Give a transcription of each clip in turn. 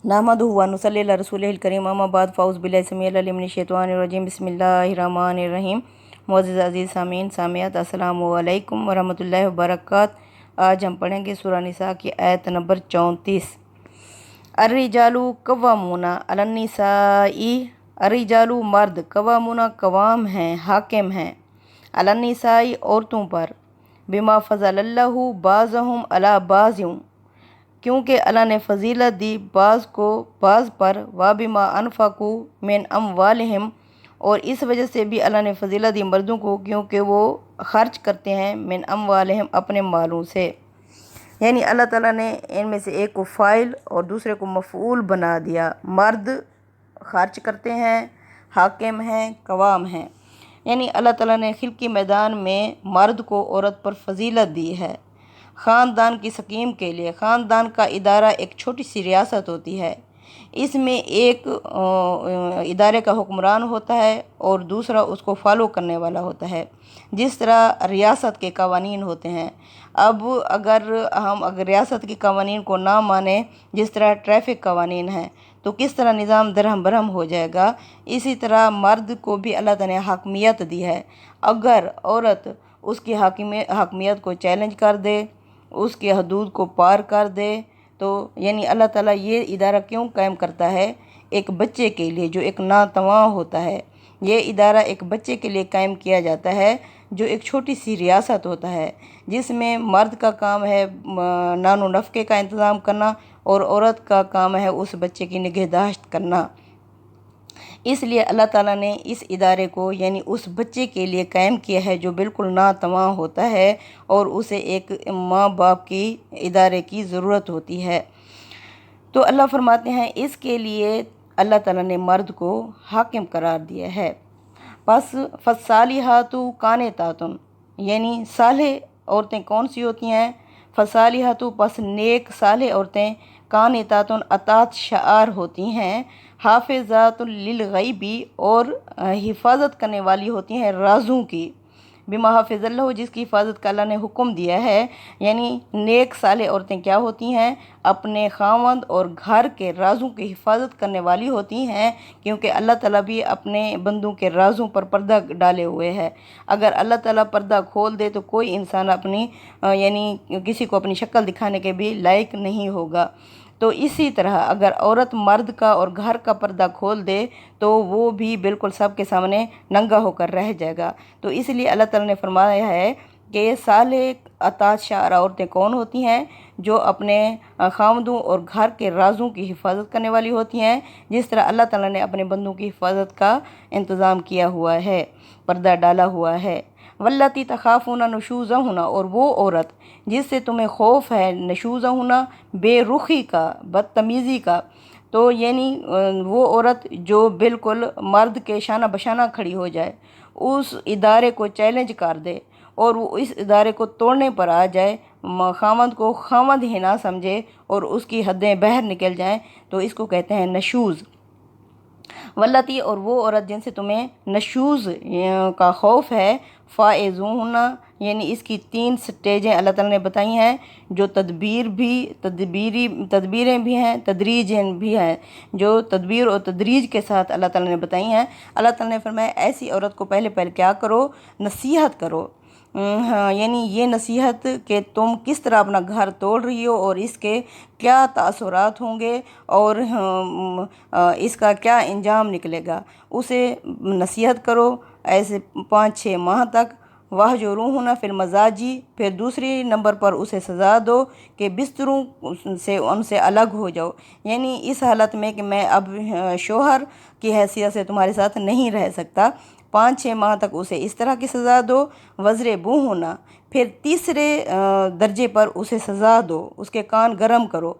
नहमदुहु व नुसल्ली अला रसूलिहिल करीम अम्मा बाद फ़ाउज़ बिल्लाहि समीउल अलीम मिनश शैतानिर रजीम बिस्मिल्लाहिर रहमानिर रहीम। मुअज़्ज़िज़ अज़ीज़ सामीन सामियात अस्सलामु अलैकुम व रहमतुल्लाहि व बरकातहू। आज हम पढ़ेंगे सूरह निसा की आयत नंबर 34। अर्रिजालु कव्वामूना अलन्निसाई, अर्रिजालु मर्द, कव्वामूना कवाम हैं, हाकिम हैं, अलन्निसाई औरतों पर, बिमा फ़ज़लल्लाहु बाज़हुम अला बाज़िन, क्योंकि अल्लाह ने फजीलत दी बाज़ को बाज़ पर, व बिमा अनफ़क़ू मिन अम्वालिहिम, और इस वजह से भी अल्लाह ने फजीलत दी मर्दों को क्योंकि वो खर्च करते हैं, मिन अम्वालिहिम, अपने मालों से। यानी अल्लाह ताला ने इनमें से एक को फ़ाइल और दूसरे को मफ़ऊल बना दिया। मर्द खर्च करते हैं, हाकिम हैं, कवाम हैं। यानी अल्लाह ताला ने खिलकी मैदान में मर्द को औरत पर फजीलत दी है। ख़ानदान की स्कीम के लिए ख़ानदान का इदारा एक छोटी सी रियासत होती है। इसमें एक इदारे का हुक्मरान होता है और दूसरा उसको फॉलो करने वाला होता है। जिस तरह रियासत के कवानीन होते हैं, अब अगर रियासत के कवानीन को ना माने, जिस तरह ट्रैफिक कवानीन हैं, तो किस तरह निज़ाम दरहम बरहम हो जाएगा। इसी तरह मर्द को भी अल्लाह ताला ने हाकमियत दी है। अगर औरत उसकी हाकमियत को चैलेंज कर दे, उसकी हदूद को पार कर दे, तो यानी अल्लाह ताला ये इदारा क्यों कायम करता है? एक बच्चे के लिए, जो एक नातवा होता है। ये इदारा एक बच्चे के लिए कायम किया जाता है, जो एक छोटी सी रियासत होता है, जिसमें मर्द का काम है नानो नफ़के का इंतज़ाम करना और औरत का काम है उस बच्चे की निगहदाश्त करना। इसलिए अल्लाह ताला ने इस इदारे को यानी उस बच्चे के लिए कायम किया है जो बिल्कुल नातवा होता है और उसे एक माँ बाप की इदारे की ज़रूरत होती है। तो अल्लाह फरमाते हैं इसके लिए अल्लाह ताला ने मर्द को हाकिम करार दिया है। बस फ़स्सालिहातु कानितातुन, यानी सालेह औरतें कौन सी होती हैं? फ़स्सालिहातु, पस नेक सालेह औरतें, कानितातुन, अतात शार होती हैं, हाफिज़ातुल लिल गैबी, और हिफाजत करने वाली होती हैं राज़ों की, बिमा हाफिज़ल्लाहु, जिसकी हिफाजत का अल्लाह ने हुक्म दिया है। यानी नेक सालेह औरतें क्या होती हैं? अपने खावंद और घर के राज़ों की हिफाजत करने वाली होती हैं, क्योंकि अल्लाह ताला भी अपने बंदों के राज़ों पर पर्दा डाले हुए है। अगर अल्लाह ताला पर्दा खोल दे तो कोई इंसान अपनी यानी किसी को अपनी शक्ल दिखाने के भी लायक नहीं होगा। तो इसी तरह अगर औरत मर्द का और घर का पर्दा खोल दे तो वो भी बिल्कुल सबके सामने नंगा होकर रह जाएगा। तो इसलिए अल्लाह ताला ने फरमाया है कि सालेह अतात शार औरतें कौन होती हैं? जो अपने खामदों और घर के राज़ों की हिफाजत करने वाली होती हैं, जिस तरह अल्लाह ताला ने अपने बंदों की हिफाजत का इंतज़ाम किया हुआ है, पर्दा डाला हुआ है। वल्लती तखाफूना नुशूज़हुना, और वो औरत जिससे तुम्हें खौफ है, नशूज़हुना, बेरुखी का, बदतमीज़ी का। तो यानी वो औरत जो बिल्कुल मर्द के शाना बशाना खड़ी हो जाए, उस इदारे को चैलेंज कर दे और वो इस इदारे को तोड़ने पर आ जाए, खामद को खामद ही ना समझे और उसकी हदें बाहर निकल जाएं, तो इसको कहते हैं नशूज़। वल्लती, और वो औरत जिनसे तुम्हें नशूज़ का खौफ है, फ़ाइज़ूहुन्ना, यानी इसकी 3 स्टेजें अल्लाह ताला ने बताई हैं, जो तदबीरें भी हैं, तदरीजें भी हैं, जो तदबीर और तदरीज के साथ अल्लाह ताला ने बताई हैं। अल्लाह ताला ने फरमाया ऐसी औरत को पहले क्या करो? नसीहत करो। हाँ, यानी ये नसीहत कि तुम किस तरह अपना घर तोड़ रही हो और इसके क्या तासुरात होंगे और इसका क्या इंजाम निकलेगा, उसे नसीहत करो ऐसे 5-6 माह तक। वहजुरूहुन्ना फिल मज़ाजी, फिर दूसरी नंबर पर उसे सज़ा दो कि बिस्तरों से उनसे अलग हो जाओ, यानी इस हालत में कि मैं अब शोहर की हैसियत से तुम्हारे साथ नहीं रह सकता। 5-6 माह तक उसे इस तरह की सज़ा दो। वज़रिबूहुन्ना, फिर तीसरे दर्जे पर उसे सज़ा दो, उसके कान गरम करो,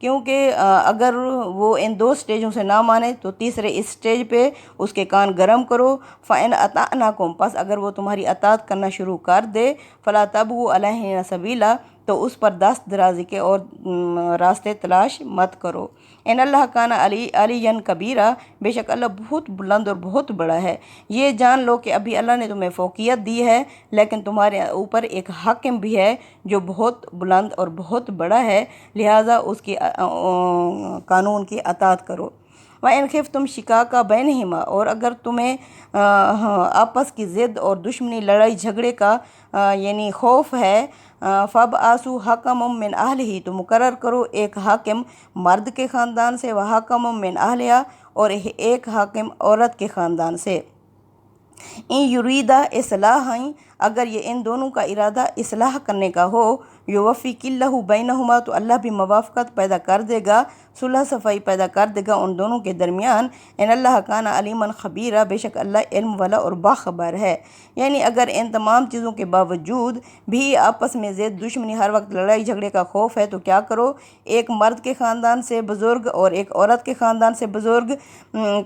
क्योंकि अगर वो इन 2 स्टेजों से ना माने तो तीसरे इस स्टेज पे उसके कान गरम करो। फ़इन अताअनाकुम, बस अगर वो तुम्हारी अतात करना शुरू कर दे, फ़ला तबगू अलैहिन्ना सबीला, तो उस पर दस्त दराज़ी के और रास्ते तलाश मत करो। इन अल्लाह काना अलियन कबीरा, बेशक अल्लाह बहुत बुलंद और बहुत बड़ा है। ये जान लो कि अभी अल्लाह ने तुम्हें फ़ौक़ियत दी है, लेकिन तुम्हारे ऊपर एक हाकिम भी है जो बहुत बुलंद और बहुत बड़ा है, लिहाजा उसकी قانون کی اطاعت کرو۔ وَإِنْ خِفْتُمْ شِقَاقَ بَيْنِهِمَا، اور اگر تمہیں آپس کی ضد اور دشمنی، لڑائی جھگڑے کا یعنی خوف ہے، فَابْعَثُوا حَكَمًا مِّنْ أَهْلِهِ، تو مقرر کرو ایک حاکم مرد کے خاندان سے، وَحَكَمًا مِّنْ أَهْلِهَا، اور ایک حاکم عورت کے خاندان سے۔ ان یریدا اصلاحً، اگر یہ ان دونوں کا ارادہ اصلاح کرنے کا ہو، یوفق اللہ بینہما، تو اللہ بھی موافقت پیدا کر دے گا، صلح صفائی پیدا کر دے گا ان دونوں کے درمیان۔ ان اللہ کان علیما خبیرا، بے شک اللہ علم والا اور باخبر ہے۔ یعنی اگر ان تمام چیزوں کے باوجود بھی آپس میں ضد دشمنی، ہر وقت لڑائی جھگڑے کا خوف ہے، تو کیا کرو؟ ایک مرد کے خاندان سے بزرگ اور ایک عورت کے خاندان سے بزرگ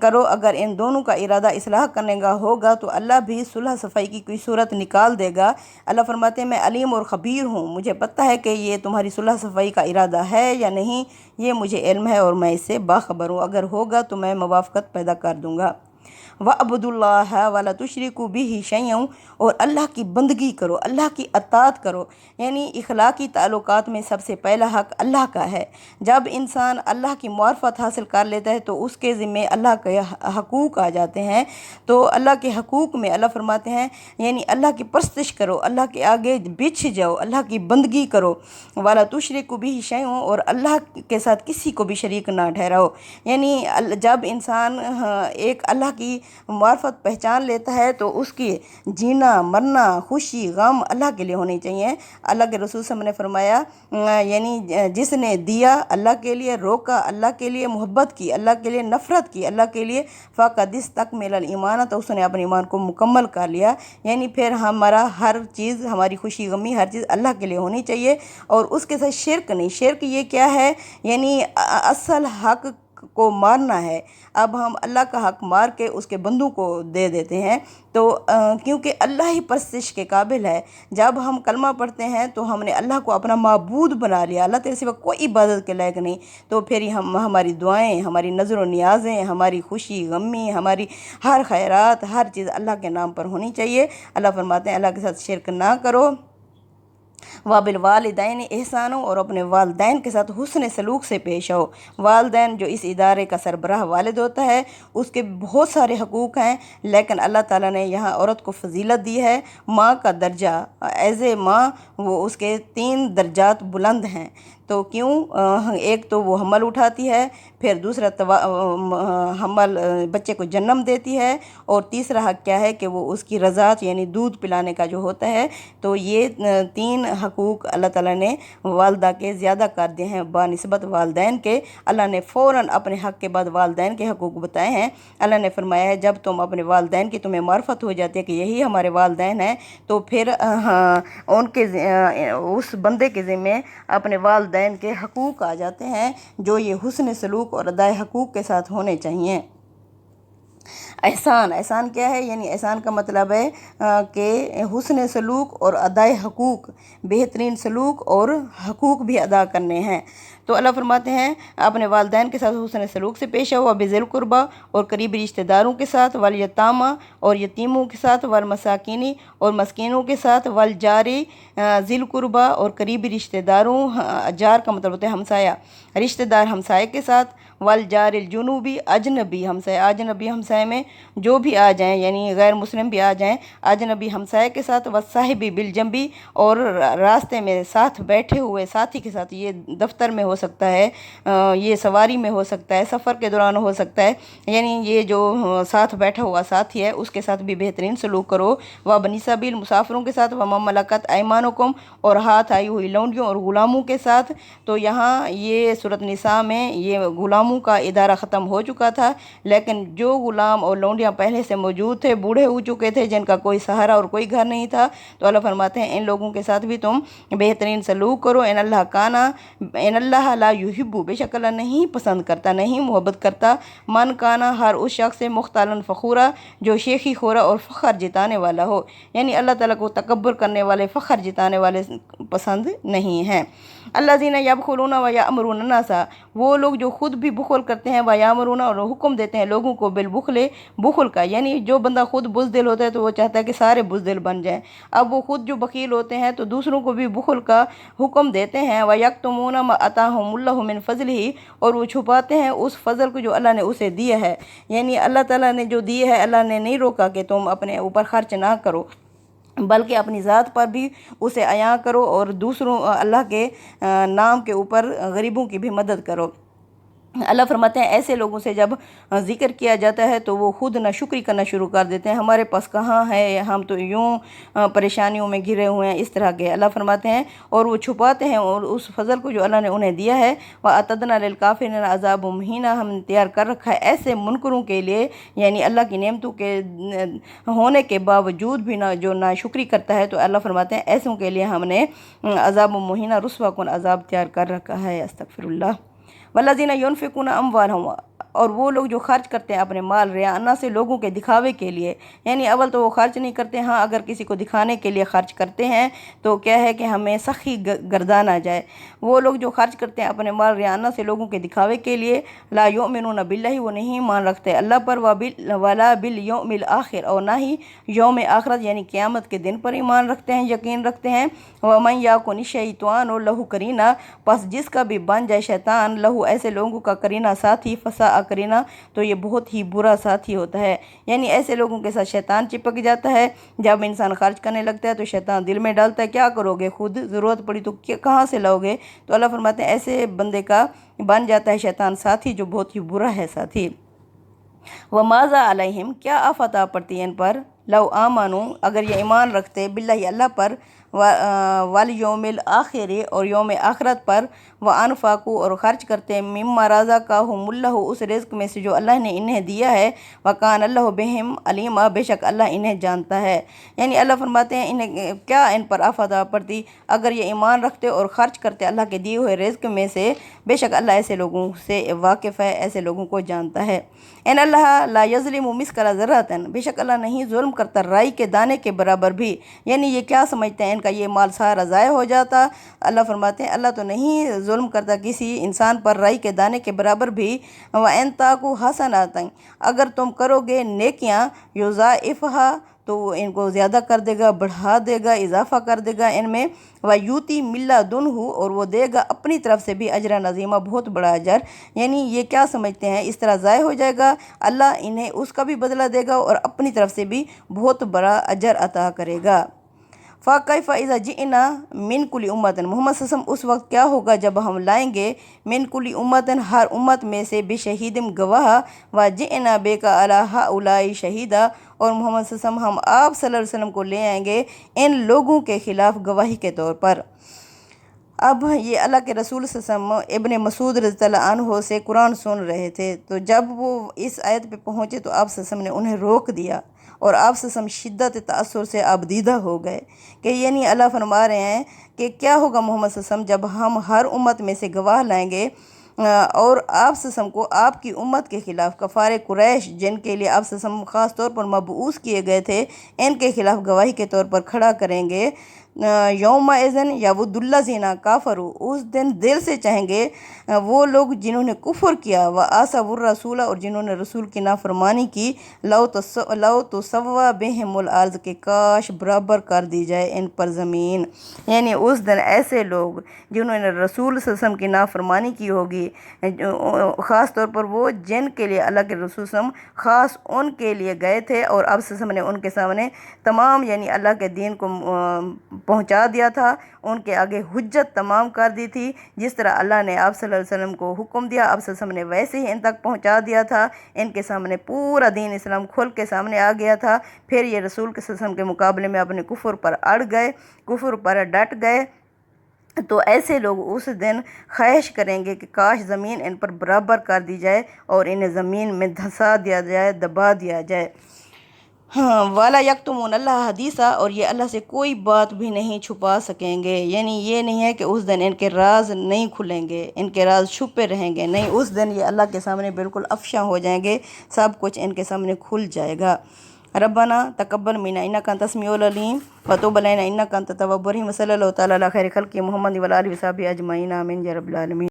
کرو۔ اگر ان دونوں کا ارادہ اصلاح کرنے کا ہوگا تو اللہ بھی صلح صفائی کی کوئی صورت نکال دے گا۔ اللہ فرماتے ہیں میں علیم اور خبیر ہوں، مجھے پتہ ہے کہ یہ تمہاری صلح صفائی کا ارادہ ہے یا نہیں، یہ مجھے علم ہے اور میں اس سے باخبر ہوں، اگر ہوگا تو میں موافقت پیدا کر دوں گا۔ وَاعْبُدُوا اللَّهَ وَلَا تُشْرِكُوا بِهِ شَيْئًا، اور اللہ کی بندگی کرو، اللہ کی اطاعت کرو۔ یعنی اخلاقی تعلقات میں سب سے پہلا حق اللہ کا ہے۔ جب انسان اللہ کی معرفت حاصل کر لیتا ہے تو اس کے ذمے اللہ کے حقوق آ جاتے ہیں۔ تو اللہ کے حقوق میں اللہ فرماتے ہیں یعنی اللہ کی پرستش کرو، اللہ کے آگے بچھ جاؤ، اللہ کی بندگی کرو۔ وَلَا تُشْرِكُوا بِهِ شَيْئًا، اور اللہ کے ساتھ کسی کو بھی شریک نہ ٹھہراؤ۔ یعنی جب انسان ایک اللہ کی معرفت پہچان لیتا ہے تو اس کی جینا مرنا خوشی غم اللہ کے لیے ہونی چاہیے۔ اللہ کے رسول صلی اللہ علیہ وسلم نے فرمایا یعنی جس نے دیا اللہ کے لیے، روکا اللہ کے لیے، محبت کی اللہ کے لیے، نفرت کی اللہ کے لیے، فَقَدِ اسْتَكْمَلَ الْإِيمَانَ، تو اس نے اپنے ایمان کو مکمل کر لیا۔ یعنی پھر ہمارا ہر چیز، ہماری خوشی غمی ہر چیز اللہ کے لیے ہونی چاہیے، اور اس کے ساتھ شرک نہیں۔ شرک یہ کیا ہے؟ یعنی اصل حق کو مارنا ہے۔ اب ہم اللہ کا حق مار کے اس کے بندوں کو دے دیتے ہیں، تو کیونکہ اللہ ہی پرستش کے قابل ہے۔ جب ہم کلمہ پڑھتے ہیں تو ہم نے اللہ کو اپنا معبود بنا لیا، اللہ تیرے سوا کوئی عبادت کے لائق نہیں، تو پھر ہماری دعائیں، ہماری نظر و نیازیں، ہماری خوشی غمی، ہماری ہر خیرات، ہر چیز اللہ کے نام پر ہونی چاہیے۔ اللہ فرماتے ہیں اللہ کے ساتھ شرک نہ کرو۔ وَبِالْوَالِدَيْنِ احسانًا، اور اپنے والدین کے ساتھ حسن سلوک سے پیش آؤ۔ والدین جو اس ادارے کا سربراہ والد ہوتا ہے، اس کے بہت سارے حقوق ہیں، لیکن اللہ تعالیٰ نے یہاں عورت کو فضیلت دی ہے۔ ماں کا درجہ ایز اے ماں، وہ اس کے 3 درجات بلند ہیں۔ تو کیوں؟ ایک تو وہ حمل اٹھاتی ہے، پھر دوسرا حمل بچے کو جنم دیتی ہے، اور تیسرا حق کیا ہے کہ وہ اس کی رضاعت یعنی دودھ پلانے کا جو ہوتا ہے۔ تو یہ 3 حقوق اللہ تعالیٰ نے والدہ کے زیادہ کر دیے ہیں بنسبت والدین کے۔ اللہ نے فوراً اپنے حق کے بعد والدین کے حقوق بتائے ہیں۔ اللہ نے فرمایا ہے جب تم اپنے والدین کی تمہیں معرفت ہو جاتی ہے کہ یہی ہمارے والدین ہیں، تو پھر ان کے اس بندے کے ذمے اپنے والدین کے حقوق آ جاتے ہیں، جو یہ حسن سلوک اور ادائے حقوق کے ساتھ ہونے چاہیے۔ احسان کیا ہے؟ یعنی احسان کا مطلب ہے کہ حسن سلوک اور ادائے حقوق، بہترین سلوک اور حقوق بھی ادا کرنے ہیں۔ تو اللہ فرماتے ہیں اپنے والدین کے ساتھ حسن سلوک سے پیش آؤ، بذی القربیٰ، اور قریبی رشتہ داروں کے ساتھ، والیتامیٰ، اور یتیموں کے ساتھ، والمساکین، اور مسکینوں کے ساتھ، والجاری ذی القربیٰ، اور قریبی رشتہ داروں، جار کا مطلب ہوتا ہے ہمسایہ، رشتہ دار ہمسائے کے ساتھ، والجار الجنوبی، اجنبی ہمسائے، اجنبی ہمسائے میں جو بھی آ جائیں، یعنی غیر مسلم بھی آ جائیں، اجنبی ہمسائے کے ساتھ، والصاحب بالجنبی، اور راستے میں ساتھ بیٹھے ہوئے ساتھی کے ساتھ، یہ دفتر میں ہو سکتا ہے، یہ سواری میں ہو سکتا ہے، سفر کے دوران ہو سکتا ہے، یعنی یہ جو ساتھ بیٹھا ہوا ساتھی ہے اس کے ساتھ بھی بہترین سلوک کرو۔ وابنی سبیل، مسافروں کے ساتھ، وما ملکت ایمانکم، اور ہاتھ آئی ہوئی لونڈیوں اور غلاموں کے ساتھ۔ تو یہاں یہ سورۃ نساء میں یہ غلاموں کا ادارہ ختم ہو چکا تھا، لیکن جو غلام اور لونڈیاں پہلے سے موجود تھے، بوڑھے ہو چکے تھے، جن کا کوئی سہارا اور کوئی گھر نہیں تھا، تو اللہ فرماتے ہیں ان لوگوں کے ساتھ بھی تم بہترین سلوک کرو۔ ان اللہ لا یحب، بے شک اللہ نہیں پسند کرتا، نہیں محبت کرتا، من کانا، ہر اس شخص سے، مختالاً فخورا، جو شیخی خورا اور فخر جتانے والا ہو۔ یعنی اللہ تعالیٰ کو تکبر کرنے والے، فخر جتانے والے پسند نہیں ہیں۔ الذین یبخلون ویأمرون الناس، وہ لوگ جو خود بھی بخل کرتے ہیں، ویأمرون، اور حکم دیتے ہیں لوگوں کو، بالبخل، बुखल का, यानी जो बंदा खुद बुज़दिल होता है तो वो चाहता है कि सारे बुज़दिल बन जाएं। अब वो खुद जो बकील होते हैं तो दूसरों को भी बुखल का हुक्म देते हैं। व यक्तुमून मा अताहुमुल्लाहु मिन फ़ज़लिही, और वो छुपाते हैं उस फ़ज़ल को जो अल्लाह ने उसे दिया है। यानी अल्लाह ताला ने जो दिया है, अल्लाह ने नहीं रोका कि तुम अपने ऊपर खर्च ना करो, बल्कि अपनी ज़ात पर भी उसे अया करो और दूसरों अल्लाह के नाम के ऊपर गरीबों की भी मदद करो। अल्लाह फरमाते हैं ऐसे लोगों से जब ज़िक्र किया जाता है तो वो खुद नाशुक्री करना शुरू कर देते हैं, हमारे पास कहाँ है, हम तो यूँ परेशानियों में घिरे हुए हैं, इस तरह के अल्लाह फरमाते हैं। और वो छुपाते हैं और उस फजल को जो अल्लाह ने उन्हें दिया है, वह अतदना लिल काफिरीन अज़ाब मुहीना, हम तैयार कर रखा है ऐसे मुनकरों के लिए, यानी अल्लाह की नेमतों के होने के बावजूद भी ना जो नाशुक्री करता है, तो अल्लाह फरमाते हैं ऐसों के लिए हमने अज़ाब मुहीना रुस्वा कुन अज़ाब तैयार कर रखा है। अस्तगफिरुल्लाह। वल्लज़ीना युनफ़िक़ूना अम्वालहुम, और वो लोग जो खर्च करते हैं अपने माल रियाअना से, लोगों के दिखावे के लिए, यानी अव्वल तो वो खर्च नहीं करते, हाँ अगर किसी को दिखाने के लिए खर्च करते हैं तो क्या है कि हमें सखी गर्दाना जाए। वो लोग जो खर्च करते हैं अपने माल रियाअना से लोगों के दिखावे के लिए, ला युमिनूना बिल्लाहि, वो नहीं मान रखते अल्लाह पर, वला बिल यौमिल आखिर, और ना ही यौम आखिरत यानी क़यामत के दिन पर ईमान रखते हैं, यकीन रखते हैं। वमन याकुन शैतान और लहू करीना, बस जिसका भी बन जाए शैतान, लहू ऐसे लोगों का करीना साथी, फसा करीना, तो ये बहुत ही बुरा साथी होता है। यानी ऐसे लोगों के साथ शैतान चिपक जाता है। जब इंसान खर्च करने लगता है तो शैतान दिल में डालता है क्या करोगे, खुद ज़रूरत पड़ी तो कहाँ से लाओगे। तो अल्लाह फरमाते हैं ऐसे बंदे का बन जाता है शैतान साथी, जो बहुत ही बुरा है साथी। व माज़ा अलैहिम, क्या आफत आ पड़ती है इन पर, लव आमानू, अगर ये ईमान रखते, बिल्लाहि अल्लाह पर, वल यौमिल आखिर, और यौम आखिरत पर, व अनफाकू, और ख़र्च करते, मिम्मा रज़क़हुमुल्लाहु, उस रिज़्क़ में से जो अल्लाह ने इन्हें दिया है, व कान अल्लाहु बिहिम अलीमा, बेशक अल्लाह इन्हें जानता है। यानी अल्लाह फरमाते हैं इन्हें क्या इन पर आफत आ पड़ती, अगर ये ईमान रखते और ख़र्च करते अल्लाह के दिए हुए रिज़्क़ में से, बेशक अल्लाह ऐसे लोगों से वाकिफ़ है, ऐसे लोगों को जानता है। इन अल्लाह ला यज़लिमु मिस्क़ाला ज़र्रतिन, बेशक अल्लाह नहीं जुल्म करता राई के दाने के बराबर भी। यानी ये क्या समझते हैं इनका ये माल सारा ज़ाय हो जाता। अल्लाह फरमाते हैं अल्लाह तो नहीं जुल्म करता किसी इंसान पर राई के दाने के बराबर भी। व इन ताकू हसनातन, अगर तुम करोगे नेकियां, युज़ाइफ़हा, तो वो इनको ज़्यादा कर देगा, बढ़ा देगा, इजाफ़ा कर देगा इनमें। व यूती मिल्ला दुनहु, और वो देगा अपनी तरफ से भी अजर नज़ीमा, बहुत बड़ा अजर। यानी ये क्या समझते हैं इस तरह ज़ाय हो जाएगा, अल्लाह इन्हें उसका भी बदला देगा और अपनी तरफ से भी बहुत बड़ा अजर अता करेगा। फ़ाक़ैफ़ा इज़ा जिअना मिन कुल्ली उम्मतिन, मोहम्मद सल्लल्लाहु अलैहि वसल्लम उस वक्त क्या होगा जब हम लाएंगे, मिन कुल्ली उम्मतिन, हर उम्मत में से, बिशहीदिम गवाह, व जिअना बेका अला हाउलाई शहीदा, और मोहम्मद सल्लल्लाहु अलैहि वसल्लम, हम आप सल्लल्लाहु अलैहि वसल्लम को ले आएंगे इन लोगों के ख़िलाफ़ गवाही के तौर पर। अब ये अल्लाह के रसूल सल्लल्लाहु अलैहि वसल्लम इब्ने मसूद रज़ियल्लाहु अन्हु से कुरान सुन रहे थे, तो जब वो इस आयत पे पहुँचे तो आप सल्लल्लाहु अलैहि वसल्लम ने उन्हें रोक दिया, और आप सल्लल्लाहु अलैहि वसल्लम शिद्दत तअस्सुर से आबदीदा हो गए कि यानी अल्लाह फरमा रहे हैं कि क्या होगा मोहम्मद सल्लल्लाहु अलैहि वसल्लम जब हम हर उम्मत में से गवाह लाएंगे, और आप सल्लल्लाहु अलैहि वसल्लम को आपकी उम्मत के ख़िलाफ़, कफ़ारे कुरैश जिनके लिए आप सल्लल्लाहु अलैहि वसल्लम ख़ास तौर पर मबऊस किए गए थे, इनके ख़िलाफ़ गवाही के तौर पर खड़ा करेंगे। यौमा इज़न यवुद्दुल्लज़ीना काफ़रू, उस दिन दिल से चाहेंगे वो लोग जिन्होंने कुफ़र किया, व आसवुर रसूला, और जिन्होंने रसूल की नाफरमानी की, लौ तो सव्वा बिहिमुल अर्ज़, के काश बराबर कर दी जाए इन पर ज़मीन। यानी उस दिन ऐसे लोग जिन्होंने रसूल सल्लल्लाहु अलैहि वसल्लम की नाफरमानी की होगी, ख़ास तौर पर वो जिनके लिए अल्लाह के रसूल सल्लल्लाहु अलैहि वसल्लम ख़ास उनके लिए गए थे, और अब सल्लल्लाहु अलैहि वसल्लम ने उनके सामने तमाम यानी अल्लाह के दीन को पहुंचा दिया था, उनके आगे हुज्जत तमाम कर दी थी। जिस तरह अल्लाह ने आप सल्लल्लाहु अलैहि वसल्लम को हुक्म दिया, आप सल्लल्लाहु अलैहि वसल्लम ने वैसे ही इन तक पहुंचा दिया था। इनके सामने पूरा दीन इस्लाम खुल के सामने आ गया था। फिर ये रसूल के सल्लल्लाहु अलैहि वसल्लम के मुकाबले में अपने कुफ्र पर अड़ गए, कुफ्र पर डट गए। तो ऐसे लोग उस दिन ख्वाहिश करेंगे कि काश ज़मीन इन पर बराबर कर दी जाए और इन्हें ज़मीन में धंसा दिया जाए, दबा दिया जाए। हाँ, वाला यक्तुमून अल्लाह हदीसा, और ये अल्लाह से कोई बात भी नहीं छुपा सकेंगे। यानी ये नहीं है कि उस दिन इनके राज नहीं खुलेंगे, इनके राज छुपे रहेंगे, नहीं, उस दिन ये अल्लाह के सामने बिल्कुल अफशा हो जाएंगे, सब कुछ इनके सामने खुल जाएगा। रब्बना तकब्बल मिन्ना इन्नका अंतस समीउल अलीम व तुब अलैना इन्नका अंतत तव्वाबुर रहीम। सल्लल्लाहु तआला अला खैरि खल्क़ि मुहम्मद व आलिहि व सहबिहि अजमईन, आमीन या रब्बल आलमीन।